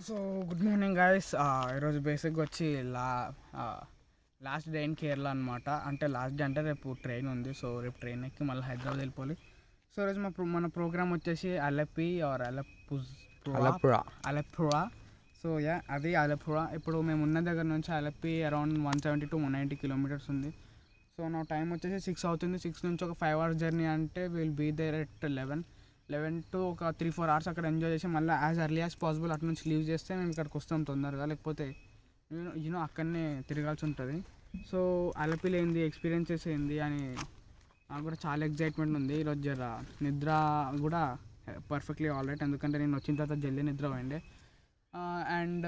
So good morning guys. ఈరోజు బేసిక్గా వచ్చి లాస్ట్ డే ఇన్ కేరళ అనమాట. అంటే లాస్ట్ డే అంటే రేపు ట్రైన్ ఉంది. సో రేపు ట్రైన్ ఎక్కి మళ్ళీ హైదరాబాద్ వెళ్ళిపోవాలి. సో ఈరోజు మన ప్రోగ్రామ్ వచ్చేసి అలెప్పి ఆర్ అలెప్పురా. సో అది అలెప్పురా. ఇప్పుడు మేము ఉన్న దగ్గర నుంచి అలెప్పి అరౌండ్ 170 to 190 kilometers ఉంది. సో నా టైం వచ్చేసి 6 అవుతుంది. 6 నుంచి ఒక 5 hours జర్నీ అంటే will be there at 11 to ఒక 3-4 hours అక్కడ ఎంజాయ్ చేసి మళ్ళీ యాజ్ ఎర్లీ యాజ్ పాసిబుల్ అటు నుంచి లీవ్ చేస్తే మేము ఇక్కడికి వస్తాం తొందరగా, లేకపోతే యూనో అక్కడనే తిరగాల్సి ఉంటుంది. సో అలపిలో ఏంది ఎక్స్పీరియన్సెస్ ఏంది అని నాకు కూడా చాలా ఎగ్జైట్మెంట్ ఉంది. ఈరోజు జర నిద్ర కూడా పర్ఫెక్ట్లీ ఆల్రైట్, ఎందుకంటే నేను వచ్చిన తర్వాత జల్దీ నిద్ర పోయిండే. అండ్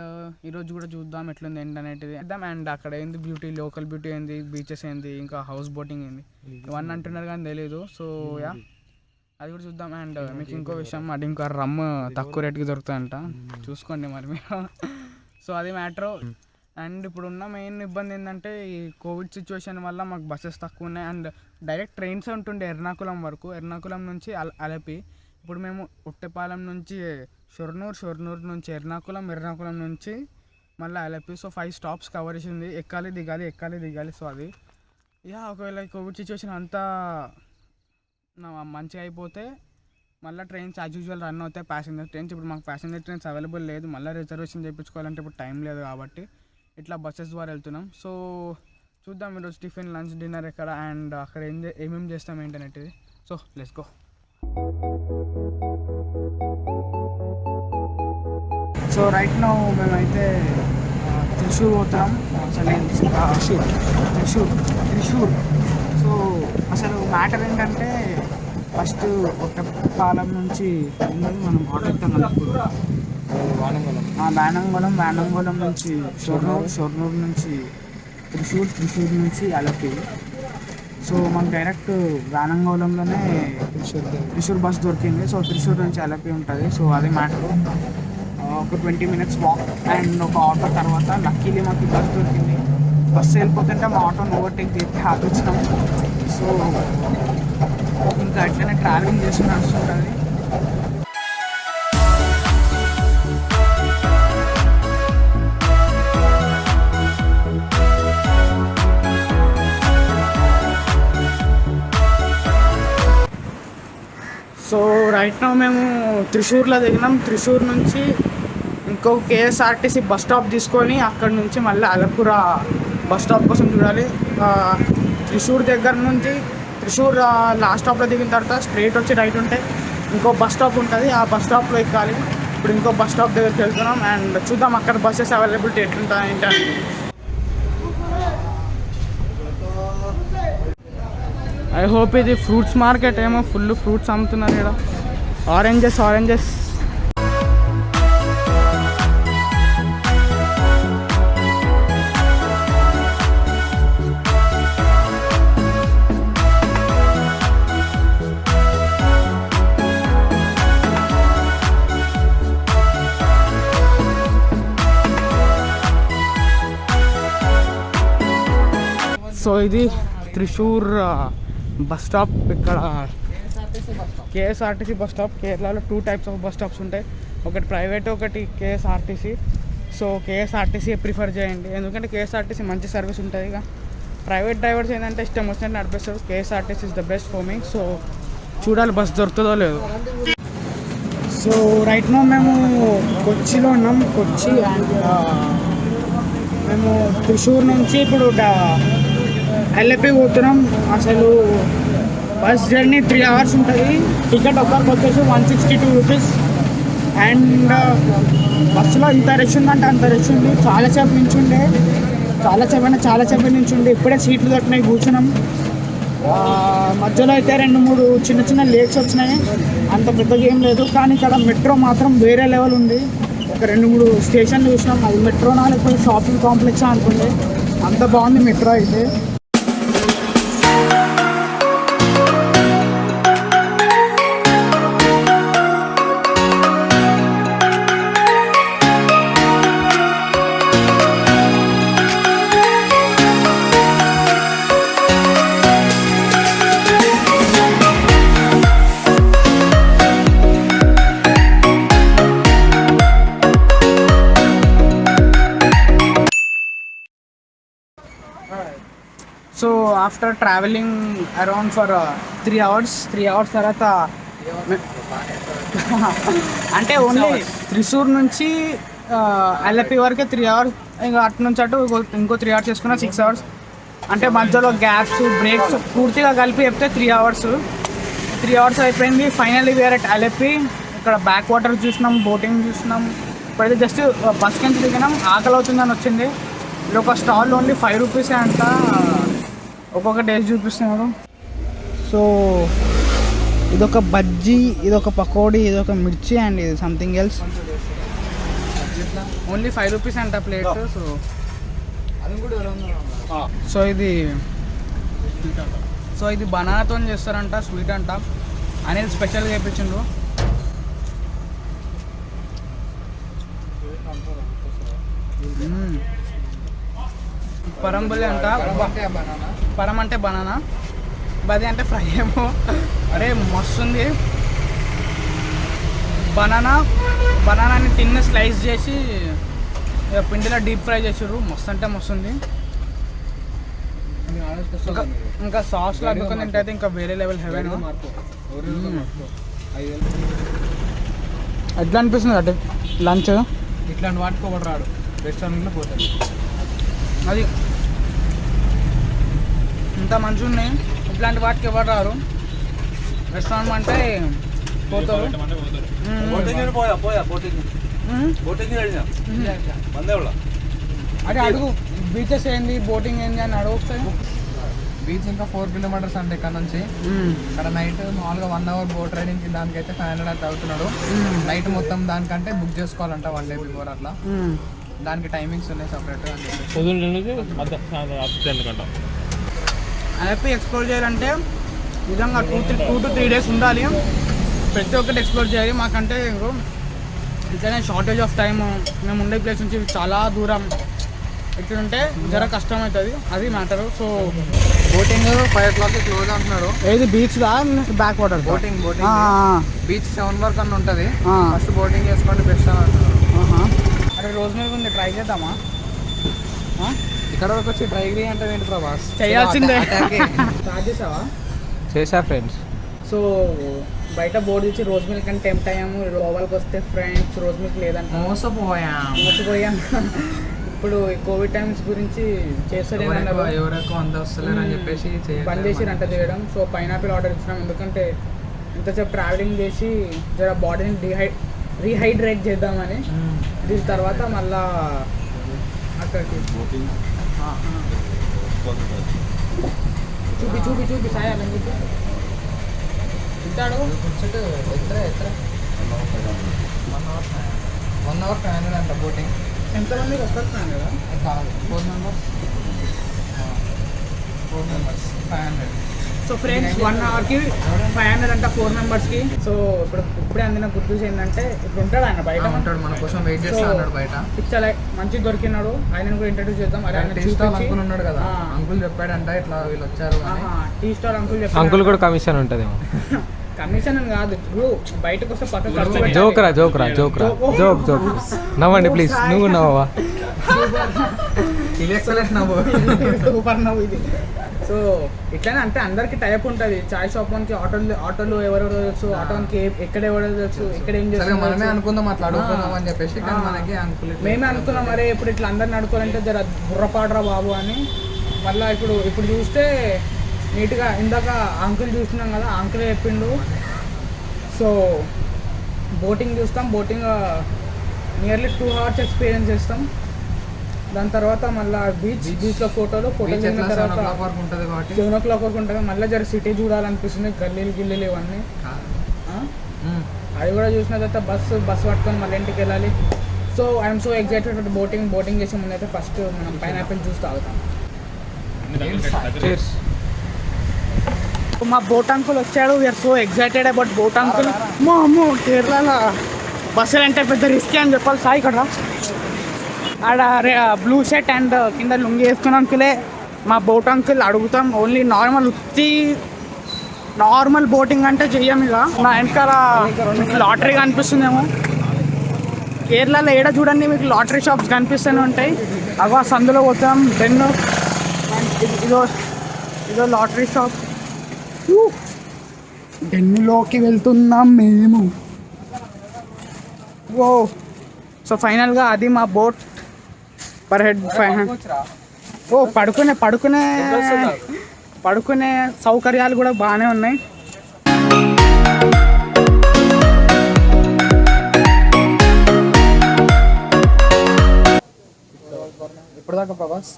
ఈరోజు కూడా చూద్దాం ఎట్లుంది ఏంటి అనేది చేద్దాం. అండ్ అక్కడ ఏంది బ్యూటీ, లోకల్ బ్యూటీ ఏంది, బీచెస్ ఏంది, ఇంకా హౌస్ బోటింగ్ ఏంది, ఇవన్నీ అంటున్నారు కానీ తెలీదు. సో అది కూడా చూద్దాం. అండ్ మీకు ఇంకో విషయం, అది ఇంకా రమ్ తక్కువ రేట్కి దొరుకుతాయంట, చూసుకోండి మరి మీరు. సో అది మ్యాటర్. అండ్ ఇప్పుడున్న మెయిన్ ఇబ్బంది ఏంటంటే ఈ కోవిడ్ సిచ్యువేషన్ వల్ల మాకు బస్సెస్ తక్కువ ఉన్నాయి. అండ్ డైరెక్ట్ ట్రైన్స్ ఉంటుండే ఎర్నాకుళం వరకు, ఎర్నాకుళం నుంచి అలపి. ఇప్పుడు మేము ఉట్టెపాలెం నుంచి షొర్నూర్ నుంచి ఎర్నాకుళం నుంచి మళ్ళీ అలపి. సో 5 stops కవర్ చేసింది. ఎక్కాలి దిగాలి. సో అది ఒకవేళ కోవిడ్ సిచ్యువేషన్ అంతా మంచిగా అయిపోతే మళ్ళీ ట్రైన్స్ యాజ్ యూజువల్ రన్ అవుతాయి, ప్యాసింజర్ ట్రైన్స్. ఇప్పుడు మాకు ప్యాసింజర్ ట్రైన్స్ అవైలబుల్ లేదు, మళ్ళీ రిజర్వేషన్ చేయించుకోవాలంటే ఇప్పుడు టైం లేదు, కాబట్టి ఇట్లా బస్సెస్ ద్వారా వెళ్తున్నాం. సో చూద్దాం ఈరోజు టిఫిన్, లంచ్, డిన్నర్ ఎక్కడ, అండ్ అక్కడ ఏమేమి చేస్తాం ఏంటనేది. So let's go. So right now మేమైతే త్రిశూర్ పోతున్నాం. త్రిశూర్. సో అసలు మ్యాటర్ ఏంటంటే ఫస్ట్ ఒట్టపాలెం నుంచి మనం ఆటో ఎక్కుతాం కదా, వానంగోళం నుంచి షొర్నూర్ నుంచి త్రిశూర్ నుంచి అలపి. సో మాకు డైరెక్ట్ వానంగోళంలోనే త్రిశూర్ బస్ దొరికింది. సో త్రిశూర్ నుంచి అలపి ఉంటుంది. సో అది మ్యాటర్. ఒక 20 minutes వాక్ అండ్ ఒక ఆటో తర్వాత లక్కీలీ మాకు బస్ దొరికింది. బస్సు వెళ్ళిపోతుంటే మా ఆటోని ఓవర్టేక్ చేసి ఆపించినాం. సో ఇంకా అట్లనే ట్రావెలింగ్ చేసి నడుస్తుంటుంది. సో రైట్ నౌ మేము త్రిశూర్లో దిగినాం. త్రిశూర్ నుంచి ఇంకో KSRTC బస్ స్టాప్ తీసుకొని అక్కడ నుంచి మళ్ళీ అలపుర బస్ స్టాప్ కోసం చూడాలి. త్రిశూర్ దగ్గర నుంచి త్రిశూర్ లాస్ట్ స్టాప్లో దిగిన తర్వాత స్ట్రైట్ వచ్చి రైట్ ఉంటే ఇంకో బస్ స్టాప్ ఉంటుంది, ఆ బస్ స్టాప్లో ఎక్కాలి. ఇప్పుడు ఇంకో బస్ స్టాప్ దగ్గరికి వెళ్తున్నాం అండ్ చూద్దాం అక్కడ బస్సెస్ అవైలబిలిటీ ఎట్లుంటాయి ఏంటని. ఐ హోప్ ఇది ఫ్రూట్స్ మార్కెట్ ఏమో, ఫుల్ ఫ్రూట్స్ అమ్ముతున్నారు ఇక్కడ. ఆరెంజెస్. సో ఇది త్రిశూర్ బస్ స్టాప్. ఇక్కడ KSRTC బస్ స్టాప్. కేరళలో 2 types ఆఫ్ బస్ స్టాప్స్ ఉంటాయి, ఒకటి ప్రైవేట్, ఒకటి KSRTC. సో KSRTC ప్రిఫర్ చేయండి, ఎందుకంటే KSRTC మంచి సర్వీస్ ఉంటుంది. ఇక ప్రైవేట్ డ్రైవర్స్ ఏంటంటే ఇష్టం వచ్చినట్టు నడిపిస్తారు. KSRTC is the best for me. So చూడాలి బస్ దొరుకుతుందో లేదో. సో రైట్ నో మేము కొచ్చిలో ఉన్నాం. కొచ్చి అండ్ మేము త్రిశూర్ నుంచి ఇప్పుడు అలపి పోతున్నాం. అసలు బస్ జర్నీ 3 hours ఉంటుంది. టికెట్ ఒక్కరికి వచ్చేసి 162 rupees. అండ్ బస్సులో ఇంత రష్ ఉందంటే అంత రష్ ఉంది. చాలాసేపు నుంచుండే ఇప్పుడే సీట్లు దొరికినాయి, కూర్చున్నాం. మధ్యలో అయితే 2-3 చిన్న లేక్స్ వచ్చినాయి, అంత పెద్దగా ఏం లేదు. కానీ ఇక్కడ మెట్రో మాత్రం వేరే లెవెల్ ఉంది. ఒక 2-3 స్టేషన్లు చూసినాం. అది మెట్రోనా లేకపోతే షాపింగ్ కాంప్లెక్సా అనుకుంటే అంత బాగుంది మెట్రో అయితే. After travelling around for 3 hours తర్వాత అంటే ఓన్లీ త్రిశూర్ నుంచి అల్లపి వరకే 3 hours, ఇంకా అటు నుంచి అటు ఇంకో 3 hours చేసుకున్నా 6 hours. అంటే మధ్యలో గ్యాప్స్ బ్రేక్స్ పూర్తిగా కలిపి చెప్తే 3 hours. 3 hours అయిపోయింది. Finally we are at Alleppey. ఇక్కడ బ్యాక్ వాటర్ చూసినాం, బోటింగ్ చూసినాం. ఇప్పుడైతే జస్ట్ బస్ కింద దిగినాం. ఆకలి అవుతుందని వచ్చింది. ఇది ఒక స్టాల్ ఓన్లీ 5 rupees అంట. ఒక్కొక్క టేస్ట్ చూపిస్తున్నారు. సో ఇదొక బజ్జీ, ఇదొక పకోడీ, ఇదొక మిర్చి అండ్ ఇది సంథింగ్ ఎల్స్. ఓన్లీ 5 rupees అంట ప్లేట్. సో ఇది బనానాతో చేస్తారంట, స్వీట్ అంట. అనేది స్పెషల్గా వేయించిండ్రు. పరంబలి అంట. పరం అంటే బనానా, బది అంటే ఫ్రై ఏమో. అరే మస్తుంది. బనానాని తిన్న స్లైస్ చేసి పిండిలో డీప్ ఫ్రై చేసారు. మస్తు అంటే మస్తుంది. ఇంకా సాస్లో అడ్డుకొని తింటే అయితే ఇంకా వేరే లెవెల్ హెవెన్. ఎట్లా అనిపిస్తుంది అంటే లంచ్? ఇట్లాంటి వాటికి ఒకటి రాడు రెస్టారెంట్లో పోతాడు. అది ఇంత మంచిగా ఉన్నాయి. ఇట్లాంటి వాటికి ఎవరు రారు. రెస్టారెంట్ అంటే పోతారు. అదే అడుగు, బీచెస్ ఏంది, బోటింగ్ ఏంది అని అడుగు ఒకసారి. బీచ్ ఇంకా 4 kilometers అంటే ఇక్కడ నుంచి. ఇక్కడ నైట్ మామూలుగా 1 hour బోట్ రైడింగ్కి దానికైతే 500 అయితే అవుతున్నాడు. నైట్ మొత్తం దానికంటే బుక్ చేసుకోవాలంట 1 day బిఫోర్ అట్లా. దానికి టైమింగ్స్ ఉన్నాయి సపరేట్గా అని చెప్పి. అలపి ఎక్స్ప్లోర్ చేయాలంటే నిజంగా 2 to 3 days ఉండాలి. ప్రతి ఒక్కటి ఎక్స్ప్లోర్ చేయాలి. మాకంటే ఇట్లనే షార్టేజ్ ఆఫ్ టైమ్. మేము ఉండే ప్లేస్ నుంచి చాలా దూరం. ఎట్లుంటే జర కష్టం అవుతుంది, అది matter. So boating 5 o'clock close అంటున్నాడు. ఏది బీచ్ దా బ్యాక్ వాటర్? బోటింగ్ బీచ్ 7 వరకు అన్న ఉంటుంది. ఫస్ట్ బోటింగ్ చేసుకోండి బెస్ట్ అని అంటున్నాడు. అరే రోజు మీద ఉంది, ట్రై చేద్దామా? ఇక్కడ వరకు వచ్చి ట్రై అంటే ఏంటి ప్రభాస్? చేయాల్సిందే. స్టార్ట్ చేసావా? చేసా ఫ్రెండ్స్. సో బయట బోర్డు చూసి రోజ్ మిల్క్ అని టెంప్ట్ అయ్యాము. లోపలికి వస్తే ఫ్రెండ్స్ రోజ్ మిల్క్ లేదంట. మోసపోయాం. ఇప్పుడు కోవిడ్ టైమ్స్ గురించి చేస్తారు, ఎవరెక్కువ అంత వస్తలేరు అని చెప్పేసి బంద్ చేసిరంట చేయడం. సో పైనాపిల్ ఆర్డర్ ఇచ్చినాం. ఎందుకంటే ఇంతసేపు ట్రావెలింగ్ చేసి జర బాడీని రీహైడ్రేట్ చేద్దామని. దీని తర్వాత మళ్ళా అక్కడికి చూపి సాయాలని చెప్పి తింటాడు. 1 hour 500 అంట బోటింగ్. ఎంతమందికి వస్తారు కదా? 4 members 500. సో ఫ్రెండ్స్ 1 hourకి 500 అంట 4 members-కి. సో ఇప్పుడే అందిన గుర్తు ఏంటంటే ఇప్పుడు ఉంటాడు ఆయన బయట, ఉంటాడు మన కోసం వెయిట్ చేస్తా ఉన్నాడు బయట. చాలా మంచి దొరికినాడు. ఆయనను కూడా ఇంట్రడ్యూస్ చేద్దాం. టీ స్టాల్ అంకుల్ ఉన్నాడు కదా, అంకుల్ చెప్పాడంట ఇట్లా వీళ్ళు వచ్చారు. టీ స్టాల్ అంకుల్ చెప్పాడు. అంకుల్ కూడా కమిషన్ ఉంటుంది. కమిషన్ అని కాదు, ఇప్పుడు బయటకు వస్తే పక్క జోక్రా నవ్వండి ప్లీజ్. నువ్వు నవ్వా? సూపర్ నవ్వు ఇది. సో ఇట్లానే అంటే అందరికి టైప్ ఉంటుంది. చాయ్ షాప్ వానికి ఆటోలు ఎవరెవరో తెలుసు, ఆటోకి ఎక్కడ ఎవరో తెలుసు, ఇక్కడ ఏం చేస్తాం మనమే అనుకుందాం అట్లా అడుగుతున్నాం అని చెప్పేసి. మనకి మేమే అనుకున్నాం మరే ఇప్పుడు ఇట్లా అందరిని అడుకోవాలంటే జర బుర్రపాడరా బాబు అని. మళ్ళీ ఇప్పుడు చూస్తే నీట్గా ఇందాక అంకుల్ చూస్తున్నాం కదా, అంకులే చెప్పిండు. సో బోటింగ్ చూస్తాం. బోటింగ్ నియర్లీ 2 hours ఎక్స్పీరియన్స్ చేస్తాం. దాని తర్వాత మళ్ళీ బీచ్లో ఫోటోలు 7 o'clock వరకు ఉంటుంది. మళ్ళీ జర సిటీ చూడాలనిపిస్తుంది, గిల్లీలు ఇవన్నీ. అది కూడా చూసిన తర్వాత బస్ పట్టుకొని మళ్ళీ ఇంటికి వెళ్ళాలి. So I'm so excited boating చేసే ముందు అయితే ఫస్ట్ మనం పైనాపిల్ జ్యూస్ తాగుతాం. మా బోట్ అంకుల్ వచ్చాడు. We're so excited about boat uncle. అమ్మో కేరళలో బస్సులు అంటే పెద్ద రిస్క్ అని చెప్పాలి. సాయి ఇక్కడ ఆడ బ్లూ షర్ట్ అండ్ కింద లుంగి వేసుకున్న అంకులే మా బోట్ అంకుల్. అడుగుతాం ఓన్లీ నార్మల్ బోటింగ్ అంటే చెయ్యం. ఇక నా వెనకాల లాటరీ కనిపిస్తుందేమో. కేరళలో ఏడ చూడండి మీకు లాటరీ షాప్స్ కనిపిస్తూనే ఉంటాయి. అగో సందులో పోతాం. ఇదో ఇదో లాటరీ షాప్. ఢిల్లీలోకి వెళ్తున్నాం మేము. ఓ సో ఫైనల్గా అది మా బోట్. Per head 500. ఓ పడుకునే సౌకర్యాలు కూడా బాగానే ఉన్నాయి. ఇప్పుడు దాకా ప్రభాస్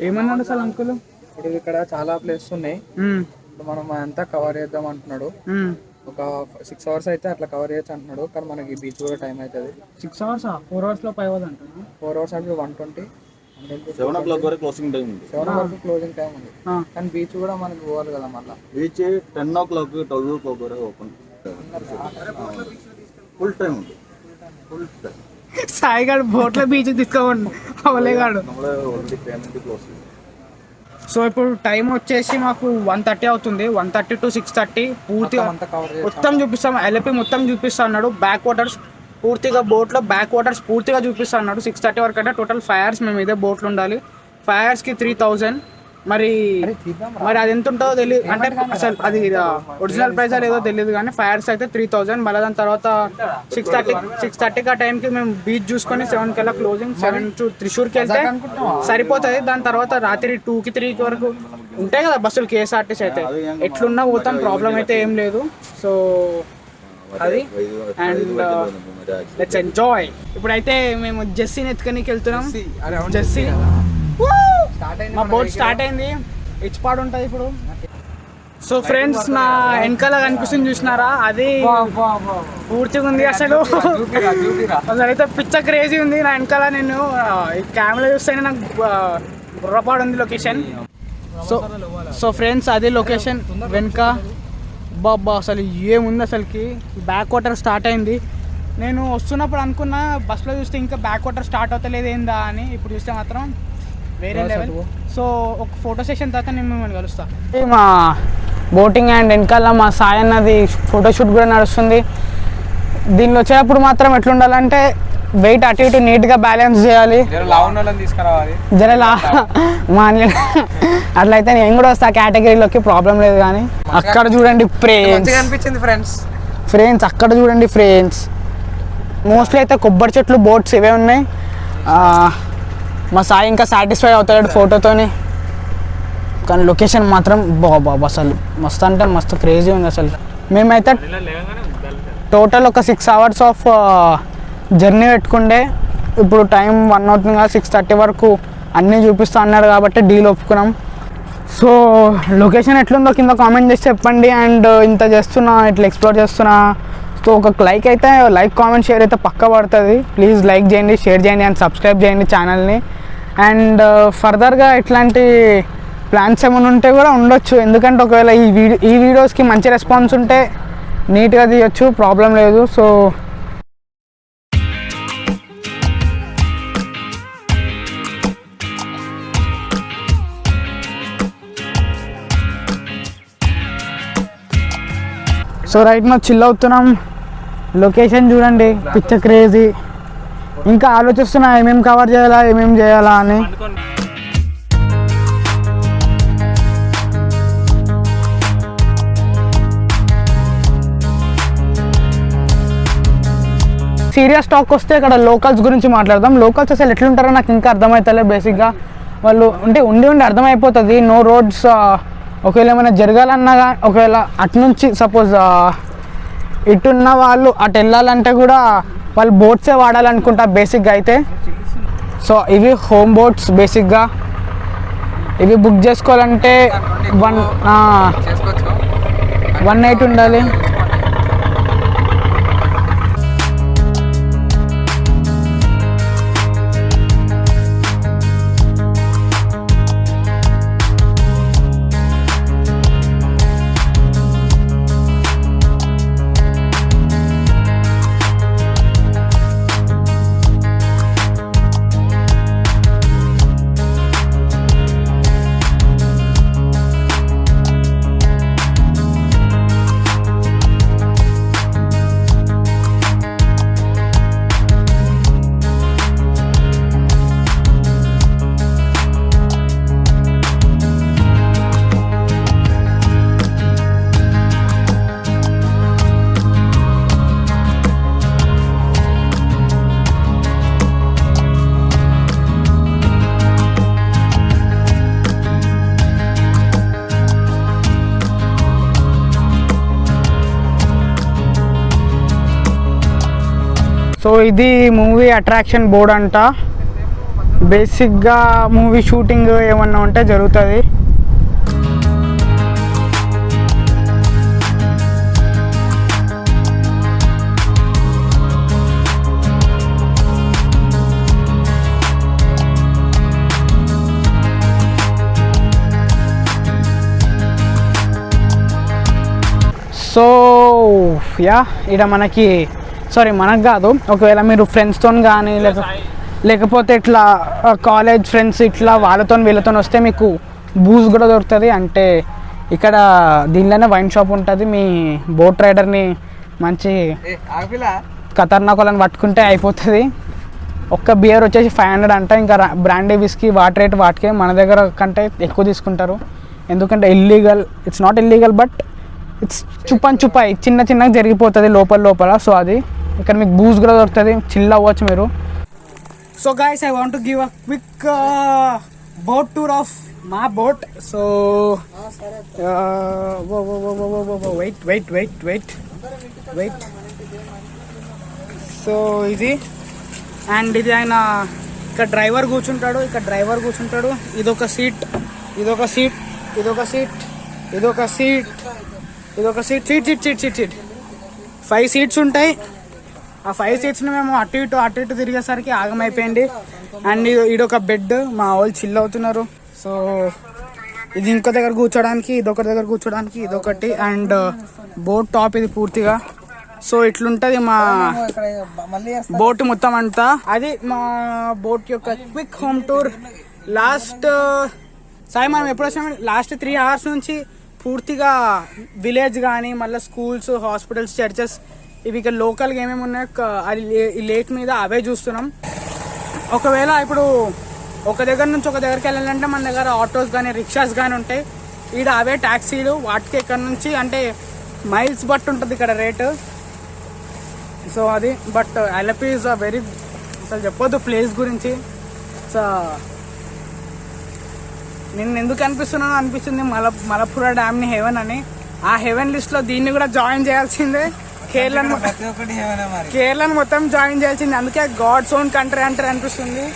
ఏమన్నాడు అసలు అంకుల్? ఇప్పుడు ఇక్కడ చాలా ప్లేసెస్ ఉన్నాయి. ఇప్పుడు మనం అంతా కవర్ చేద్దాం అంటున్నాడు. ఒక 6 hours అయితే అట్లా కవర్ చేయొచ్చు అంటున్నాడు. కానీ మనకి బీచ్ కూడా టైం అవుతుంది. 6 hours 4 hours లో 5 hours అంటున్నాడు. 4 hours అంటే 120. 7 o'clock వరకు క్లోజింగ్ టైం ఉంది. 7 వరకు క్లోజింగ్ టైం ఉంది. కానీ బీచ్ కూడా మనకి పోవాలి కదా. మళ్ళీ బీచ్ 10 o'clock 12 o'clock వరకు ఓపెన్. ఫుల్ టైం ఉంది. సాయిగాడు బోట్లో బీచ్ తీసుకోండి అవలేగాడు. సో ఇప్పుడు టైం వచ్చేసి మాకు 1:30 అవుతుంది. 1:30 to 6:30 పూర్తిగా మొత్తం చూపిస్తాం. ఎల్పి మొత్తం చూపిస్తా అన్నాడు. బ్యాక్ వాటర్స్ పూర్తిగా బోట్లో బ్యాక్ వాటర్స్ పూర్తిగా చూపిస్తా అన్నాడు. 6:30 వరకు అంటే టోటల్ 5 hours మేము ఇదే బోట్లో ఉండాలి. 5 hoursకి 3000. మరి అది ఎంత ఉంటుందో తెలియదు. అంటే అసలు అది ఒరిజినల్ ప్రైస్ లేదో తెలియదు. కానీ 5 hours అయితే 3000. మళ్ళీ దాని తర్వాత 6:30 ఆ టైంకి మేము బీచ్ చూసుకొని 7 కల్లా క్లోజింగ్. 7 to త్రిశూర్కి వెళ్తే సరిపోతుంది. దాని తర్వాత రాత్రి 2కి 3కి వరకు ఉంటాయి కదా బస్సులు కేఎస్ఆర్టీసీ. అయితే ఎట్లున్నా పోతాం, ప్రాబ్లం అయితే ఏం లేదు. సో అది అండ్ లెట్స్ ఎంజాయ్. ఇప్పుడైతే మేము జెస్సీని ఎత్తుకనికి వెళ్తున్నాం. జెస్సీ మా బోట్ స్టార్ట్ అయింది. ఇచ్చిపాడు ఉంటుంది ఇప్పుడు. సో ఫ్రెండ్స్ నా వెనకాల కనిపిస్తుంది చూసినారా, అది పూర్తిగా ఉంది. అసలు అయితే పిచ్చ క్రేజీ ఉంది నా వెనకాల. నేను ఈ కెమెరా చూస్తేనే నాకు బుర్రపాడు ఉంది లొకేషన్. సో ఫ్రెండ్స్ అది లొకేషన్ వెనుక. బాబా అసలు ఏముంది అసలుకి. బ్యాక్ వాటర్ స్టార్ట్ అయింది. నేను వస్తున్నప్పుడు అనుకున్నా బస్సులో చూస్తే ఇంకా బ్యాక్ వాటర్ స్టార్ట్ అవుతలేదు ఏందా అని. ఇప్పుడు చూస్తే మాత్రం వేరే లెవెల్. సో ఒక ఫోటో సెషన్ తర్వాత నేను మిమ్మల్ని కలుస్తా. మా బోటింగ్ అండ్ వెనకాల మా సాయి అన్నది ఫోటోషూట్ కూడా నడుస్తుంది. దీనిలో వచ్చేటప్పుడు మాత్రం ఎట్లుండాలంటే వెయిట్ అటు ఇటు నీట్గా బ్యాలెన్స్ చేయాలి. తీసుకురావాలి అట్లయితే నేను కూడా వస్తా కేటగిరీలోకి, ప్రాబ్లం లేదు. కానీ అక్కడ చూడండి ఫ్రెండ్స్ అక్కడ చూడండి ఫ్రెండ్స్. మోస్ట్లీ అయితే కొబ్బరి చెట్లు, బోట్స్ ఇవే ఉన్నాయి. మా సాయి ఇంకా సాటిస్ఫై అవుతాడు ఫోటోతోని. కానీ లొకేషన్ మాత్రం బాబా అసలు మస్తు అంటే మస్తు క్రేజీ ఉంది అసలు. మేమైతే టోటల్ ఒక 6 hours ఆఫ్ జర్నీ పెట్టుకుండే. ఇప్పుడు టైం 1 అవుతుంది కదా. 6:30 వరకు అన్నీ చూపిస్తా అన్నాడు కాబట్టి డీల్ ఒప్పుకున్నాం. సో లొకేషన్ ఎట్లుందో కింద కామెంట్ చేసి చెప్పండి. అండ్ ఇంత చేస్తున్నా, ఇట్లా ఎక్స్ప్లోర్ చేస్తున్నా. సో ఒక లైక్ కామెంట్ షేర్ అయితే పక్కా పడుతుంది. ప్లీజ్ లైక్ చేయండి, షేర్ చేయండి అండ్ సబ్స్క్రైబ్ చేయండి ఛానల్ని. అండ్ ఫర్దర్గా ఇట్లాంటి ప్లాన్స్ ఏమైనా ఉంటే కూడా ఉండొచ్చు. ఎందుకంటే ఒకవేళ ఈ వీడియోస్కి మంచి రెస్పాన్స్ ఉంటే నీట్గా తీయచ్చు, ప్రాబ్లం లేదు. సో రైట్ నా చిల్ అవుతున్నాం. లొకేషన్ చూడండి పిచ్చ క్రేజీ. ఇంకా ఆలోచిస్తున్నా ఏమేమి కవర్ చేయాలా, ఏమేమి చేయాలా అని. సీరియస్ టాక్ వస్తే ఇక్కడ లోకల్స్ గురించి మాట్లాడదాం. లోకల్స్ అసలు ఎట్లుంటారో నాకు ఇంకా అర్థమవుతలే. బేసిక్గా వాళ్ళు అంటే ఉండి అర్థమైపోతుంది. No roads. ఒకవేళ ఏమైనా జరగాలన్నా, ఒకవేళ అటు నుంచి సపోజ్ ఇటున్న వాళ్ళు అటు వెళ్ళాలంటే కూడా వాళ్ళు బోట్సే వాడాలనుకుంటా బేసిక్గా అయితే. సో ఇవి హోమ్ బోట్స్ బేసిక్గా. ఇవి బుక్ చేసుకోవాలంటే 1 night ఉండాలి. సో ఇది మూవీ అట్రాక్షన్ బోర్డ్ అంట. బేసిక్గా మూవీ షూటింగ్ ఏమన్నా ఉంటే జరుగుతుంది. సో యా ఇక్కడ మనకు కాదు, ఒకవేళ మీరు ఫ్రెండ్స్తో కానీ లేకపోతే ఇట్లా కాలేజ్ ఫ్రెండ్స్ ఇట్లా వీళ్ళతో వస్తే మీకు బూజ్ కూడా దొరుకుతుంది. అంటే ఇక్కడ దీనిలోనే వైన్ షాప్ ఉంటుంది. మీ బోట్ రైడర్ని మంచి ఖతర్నాకులను పట్టుకుంటే అయిపోతుంది. ఒక్క బియర్ వచ్చేసి 500 అంట. ఇంకా బ్రాండీ విస్కీ వాటి రేట్ వాటికే మన దగ్గర కంటే ఎక్కువ తీసుకుంటారు. ఎందుకంటే illegal, it's not illegal but it's చుప్పాయి చిన్నగా జరిగిపోతుంది లోపల. సో అది ఇక్కడ మీకు బూజ్ కూడా దొరుకుతుంది, చిల్ అవ్వచ్చు మీరు. So guys, I want to give a quick boat tour of మా బోట్. So wait. సో ఇది ఆయన ఇక్కడ డ్రైవర్ కూర్చుంటాడు. ఇదొక సీట్, సీట్ 5 సీట్స్ ఉంటాయి. ఆ 5 సీట్స్ని మేము అటు ఇటు తిరిగేసరికి ఆగమైపోయింది. అండ్ ఇదొక బెడ్, మా వాళ్ళు చిల్ అవుతున్నారు. సో ఇది ఇంకో దగ్గర కూర్చోడానికి, ఇదొకటి. అండ్ బోట్ టాప్ ఇది పూర్తిగా. సో ఇట్లుంటుంది మా బోట్ మొత్తం అంతా. అది మా బోట్ యొక్క క్విక్ హోమ్ టూర్. మనం ఎప్పుడు వచ్చాము, లాస్ట్ 3 hours నుంచి పూర్తిగా విలేజ్ కానీ మళ్ళీ స్కూల్స్, హాస్పిటల్స్, చర్చెస్, ఇవి ఇక్కడ లోకల్గా ఏమేమి ఉన్నాయో అది ఈ లేక్ మీద అవే చూస్తున్నాం. ఒకవేళ ఇప్పుడు ఒక దగ్గర నుంచి ఒక దగ్గరికి వెళ్ళాలంటే మన దగ్గర ఆటోస్ కానీ రిక్షాస్ కానీ ఉంటాయి. ఈడ అవే ట్యాక్సీలు, వాటికి ఇక్కడ నుంచి అంటే మైల్స్ బట్టి ఉంటుంది ఇక్కడ రేటు. సో అది బట్ అలపి ఈజ్ వెరీ, అసలు చెప్పొద్దు ప్లేస్ గురించి. సో నేను ఎందుకు అనిపిస్తుంది మలప్పుర డ్యామ్ని హెవెన్ అని. ఆ హెవెన్ లిస్ట్లో దీన్ని కూడా జాయిన్ చేయాల్సిందే. కేరళను మొత్తం జాయిన్ చేయాల్సిందే. అందుకే గాడ్స్ ఓన్ కంట్రీ అంటారు అనిపిస్తుంది.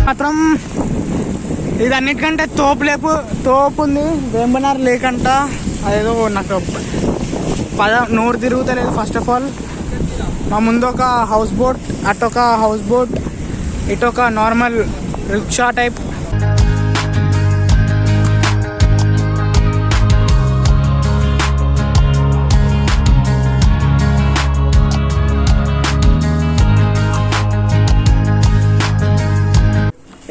మాత్రం ఇదన్నిటికంటే తోపు ఉంది వేంబనార్ లేక్ అంట. అదేదో నాకు నోరు తిరుగుతలేదు. ఫస్ట్ ఆఫ్ ఆల్ మా ముందు ఒక హౌస్ బోట్, అటొక హౌస్ బోట్, ఇటొక నార్మల్ రిక్షా టైప్.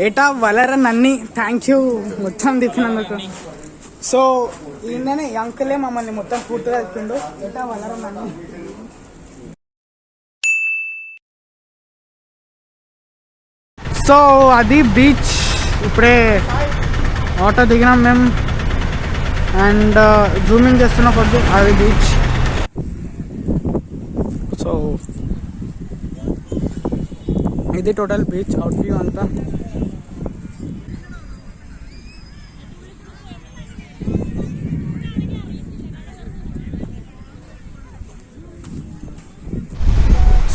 ఏటా వలరన్ అన్ని థ్యాంక్ యూ మొత్తం తిప్పినందుకు. సో ఈయననే అంకులే మమ్మల్ని మొత్తం పూర్తిగా తిప్పిండు. ఏటా వలరన్ అన్ని. సో అది బీచ్. ఇప్పుడే ఆటో దిగినాం మేము అండ్ జూమింగ్ చేస్తున్న కొద్ది అది బీచ్. సో ఇది టోటల్ బీచ్ అవుట్ వ్యూ అంతా.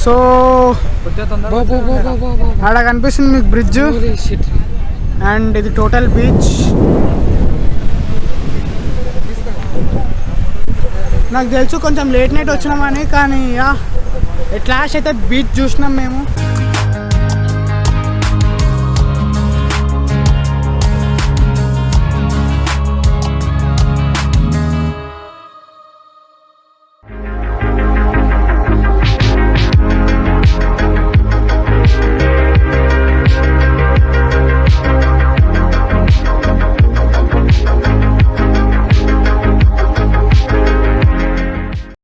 సో ఆడ కనిపిస్తుంది మీకు బ్రిడ్జ్ అండ్ ఇది టోటల్ బీచ్. నాకు తెలుసు కొంచెం లేట్ నైట్ వచ్చినామని, కానీ ఎట్ లాస్ట్ అయితే బీచ్ చూసినాం మేము.